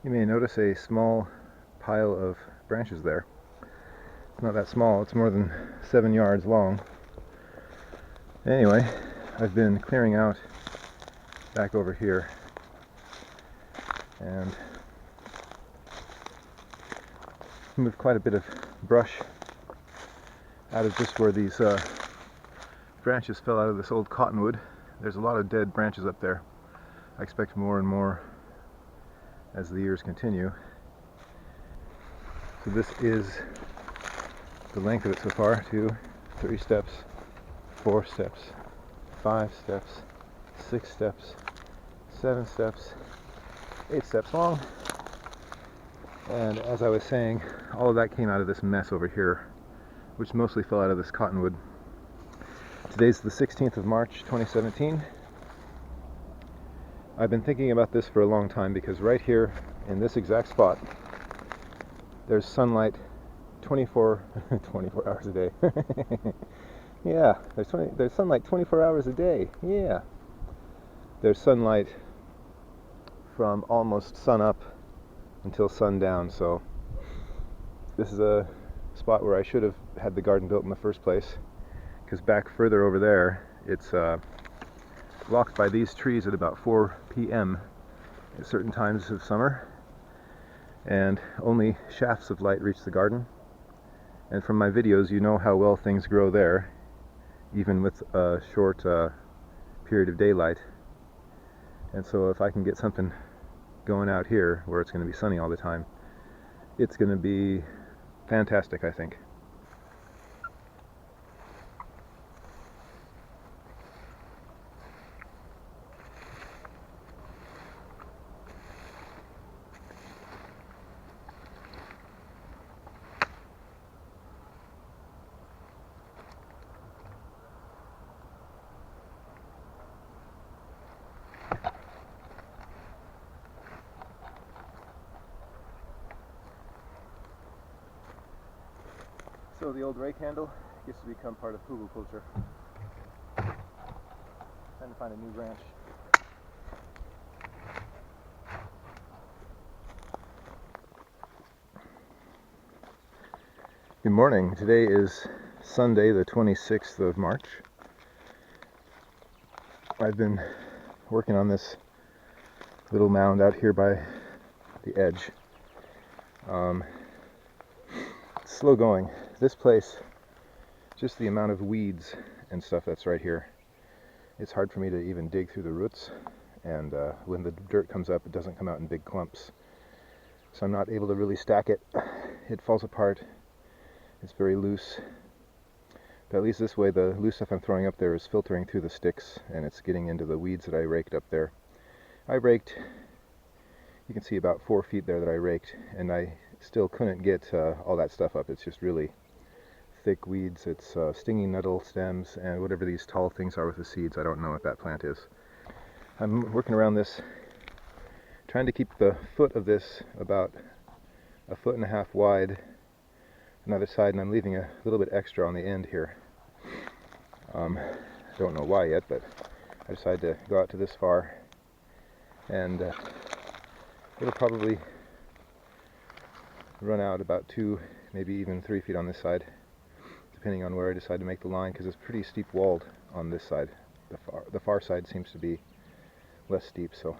You may notice a small pile of branches there. It's not that small, it's more than 7 yards long. Anyway, I've been clearing out back over here and moved quite a bit of brush out of just where these branches fell out of this old cottonwood. There's a lot of dead branches up there. I expect more and more as the years continue. So this is the length of it so far: 2, 3 steps, 4 steps, 5 steps, 6 steps, 7 steps, 8 steps long. And as I was saying, all of that came out of this mess over here, which mostly fell out of this cottonwood. Today's the 16th of March 2017. I've been thinking about this for a long time because right here in this exact spot there's sunlight 24 hours a day. Yeah, there's sunlight 24 hours a day. Yeah. There's sunlight from almost sun up until sundown, so this is a spot where I should have had the garden built in the first place, because back further over there it's blocked by these trees at about 4 p.m. at certain times of summer, and only shafts of light reach the garden. And from my videos you know how well things grow there, even with a short period of daylight. And so if I can get something going out here where it's going to be sunny all the time, it's going to be fantastic, I think. So the old rake handle gets to become part of Hugelkultur. Trying to find a new branch. Good morning. Today is Sunday, the 26th of March. I've been working on this little mound out here by the edge. It's slow going. This place, just the amount of weeds and stuff that's right here, it's hard for me to even dig through the roots, and when the dirt comes up it doesn't come out in big clumps, so I'm not able to really stack it. It falls apart. It's very loose, but at least this way the loose stuff I'm throwing up there is filtering through the sticks and it's getting into the weeds that I raked up there. I raked, you can see about 4 feet there that I raked, and I still couldn't get all that stuff up. It's just really thick weeds. It's stinging nettle stems and whatever these tall things are with the seeds. I don't know what that plant is. I'm working around this, trying to keep the foot of this about 1.5 feet wide on either side, and I'm leaving a little bit extra on the end here. I don't know why yet, but I decided to go out to this far, and it'll probably run out about 2, maybe even 3 feet on this side, depending on where I decide to make the line, because it's pretty steep walled on this side. The far side seems to be less steep, so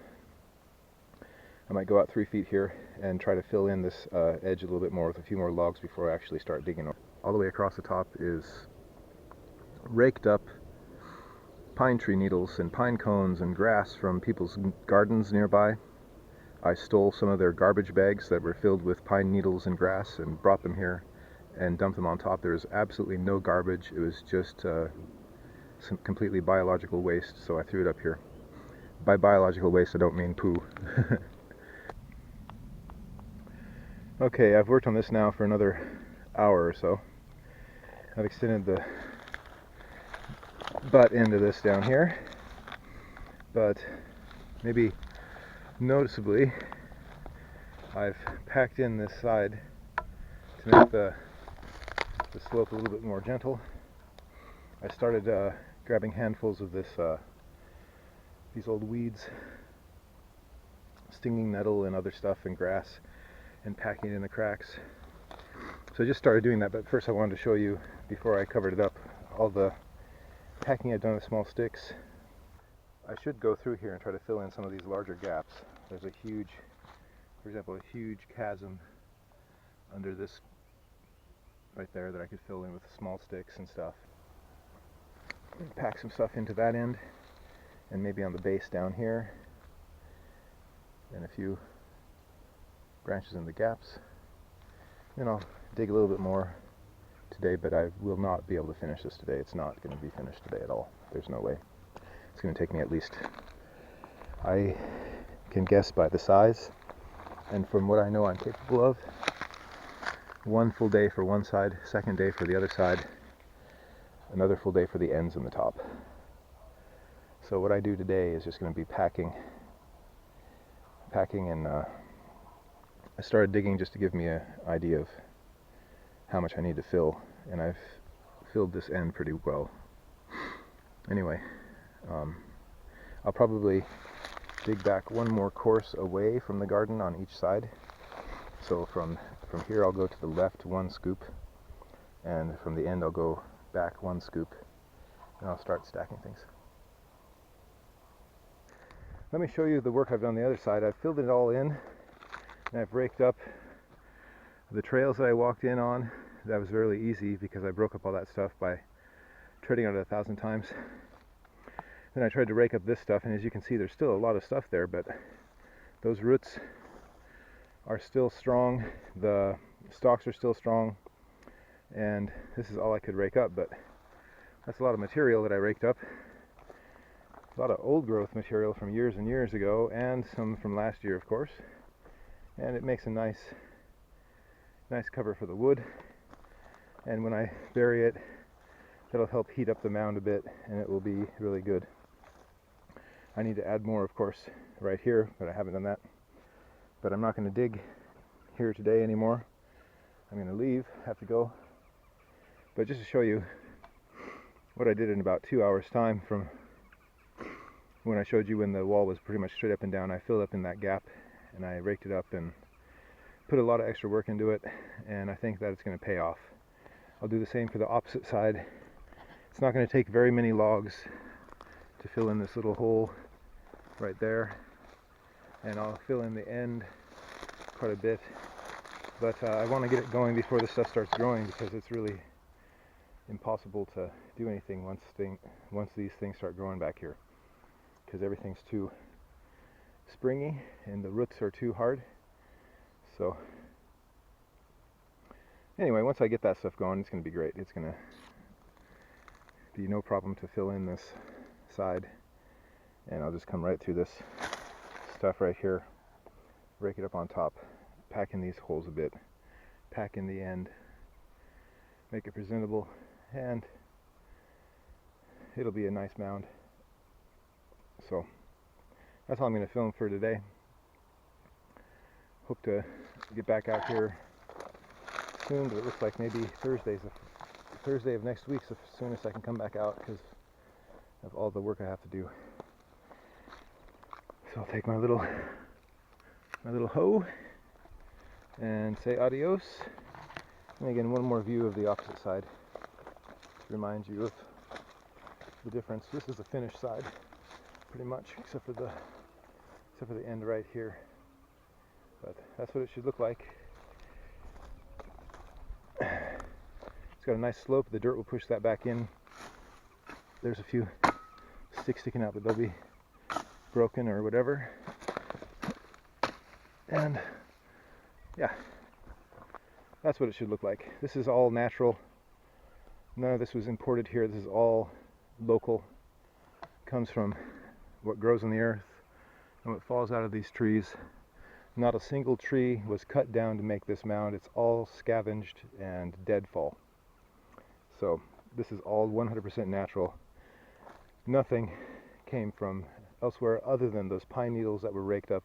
I might go out 3 feet here and try to fill in this edge a little bit more with a few more logs before I actually start digging. All the way across the top is raked up pine tree needles and pine cones and grass from people's gardens nearby. I stole some of their garbage bags that were filled with pine needles and grass and brought them here and dumped them on top. There was absolutely no garbage. It was just some completely biological waste, so I threw it up here. By biological waste I don't mean poo. Okay, I've worked on this now for another hour or so. I've extended the butt end of this down here, but maybe noticeably I've packed in this side to make the slope a little bit more gentle. I started grabbing handfuls of this these old weeds stinging nettle and other stuff and grass and packing it in the cracks. So I just started doing that, but first I wanted to show you, before I covered it up, all the packing I've done with small sticks. I should go through here and try to fill in some of these larger gaps. There's a huge, for example, a huge chasm under this right there that I could fill in with small sticks and stuff. Pack some stuff into that end, and maybe on the base down here, and a few branches in the gaps. Then I'll dig a little bit more today, but I will not be able to finish this today. It's not going to be finished today at all. There's no way. It's going to take me at least, I can guess by the size, and from what I know I'm capable of, one full day for one side, second day for the other side, another full day for the ends and the top. So what I do today is just going to be packing, and I started digging just to give me an idea of how much I need to fill, and I've filled this end pretty well. Anyway, I'll probably dig back one more course away from the garden on each side. So from here I'll go to the left one scoop, and from the end I'll go back one scoop, and I'll start stacking things. Let me show you the work I've done on the other side. I've filled it all in, and I've raked up the trails that I walked in on. That was really easy because I broke up all that stuff by treading on it 1,000 times. Then I tried to rake up this stuff, and as you can see there's still a lot of stuff there, but those roots are still strong, the stalks are still strong, and this is all I could rake up, but that's a lot of material that I raked up. A lot of old growth material from years and years ago, and some from last year of course, and it makes a nice cover for the wood, and when I bury it, that'll help heat up the mound a bit, and it will be really good. I need to add more of course right here, but I haven't done that. But I'm not going to dig here today anymore. I'm going to leave, have to go. But just to show you what I did in about 2 hours time from when I showed you when the wall was pretty much straight up and down, I filled up in that gap and I raked it up and put a lot of extra work into it, and I think that it's going to pay off. I'll do the same for the opposite side. It's not going to take very many logs to fill in this little hole right there, and I'll fill in the end quite a bit, but I want to get it going before the stuff starts growing, because it's really impossible to do anything once these things start growing back here, because everything's too springy and the roots are too hard. So anyway, once I get that stuff going, it's going to be great. It's going to be no problem to fill in this side, and I'll just come right through this stuff right here, rake it up on top, pack in these holes a bit, pack in the end, make it presentable, and it'll be a nice mound. So that's all I'm going to film for today. Hope to get back out here soon, but it looks like maybe Thursday of next week's the soonest I can come back out because of all the work I have to do. So I'll take my little hoe and say adios. And again, one more view of the opposite side to remind you of the difference. This is the finished side, pretty much, except for the end right here. But that's what it should look like. It's got a nice slope. The dirt will push that back in. There's a few sticks sticking out, but they'll be broken or whatever. And yeah, that's what it should look like. This is all natural. None of this was imported here. This is all local. Comes from what grows in the earth and what falls out of these trees. Not a single tree was cut down to make this mound. It's all scavenged and deadfall. So this is all 100% natural. Nothing came from elsewhere other than those pine needles that were raked up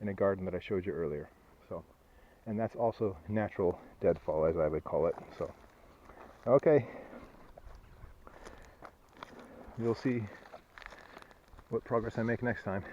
in a garden that I showed you earlier. So, and that's also natural deadfall, as I would call it. So, okay, you'll see what progress I make next time.